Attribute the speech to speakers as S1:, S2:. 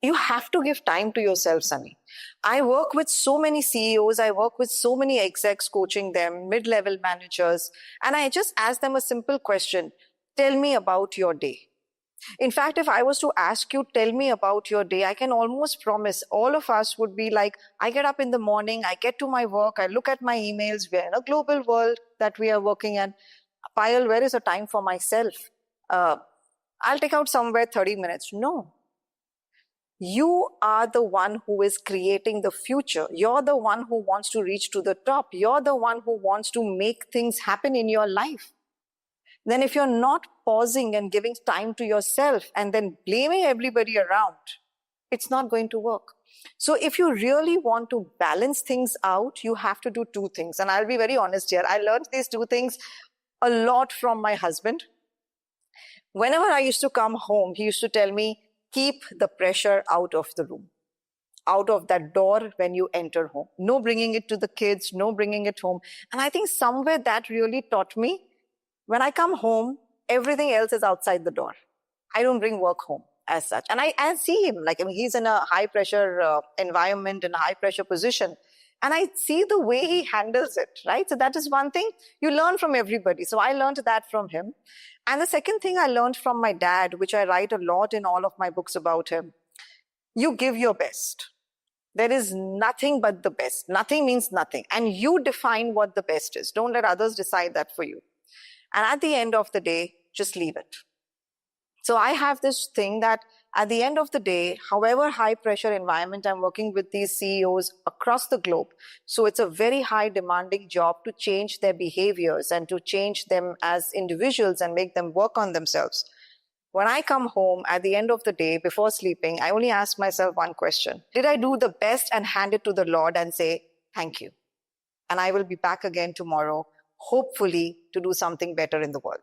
S1: You have to give time to yourself, Sunny. I work with so many CEOs, I work with so many execs coaching them, mid-level managers, and I just ask them a simple question. Tell me about your day. In fact, if I was to ask you, tell me about your day, I can almost promise all of us would be like, I get up in the morning, I get to my work, I look at my emails, we're in a global world that we are working in. Payal, where is a time for myself? I'll take out somewhere 30 minutes. No. You are the one who is creating the future. You're the one who wants to reach to the top. You're the one who wants to make things happen in your life. Then if you're not pausing and giving time to yourself and then blaming everybody around, it's not going to work. So if you really want to balance things out, you have to do two things. And I'll be very honest here. I learned these two things a lot from my husband. Whenever I used to come home, he used to tell me, keep the pressure out of the room, out of that door when you enter home. No bringing it to the kids, no bringing it home. And I think somewhere that really taught me, when I come home, everything else is outside the door. I don't bring work home as such. And I see him, like, I mean, he's in a high pressure environment, in a high pressure position. And I see the way he handles it, right? So that is one thing you learn from everybody. So I learned that from him. And the second thing I learned from my dad, which I write a lot in all of my books about him, you give your best. There is nothing but the best. Nothing means nothing. And you define what the best is. Don't let others decide that for you. And at the end of the day, just leave it. So I have this thing that at the end of the day, however high pressure environment, I'm working with these CEOs across the globe. So it's a very high demanding job to change their behaviors and to change them as individuals and make them work on themselves. When I come home at the end of the day, before sleeping, I only ask myself one question. Did I do the best and hand it to the Lord and say, thank you? And I will be back again tomorrow, hopefully to do something better in the world.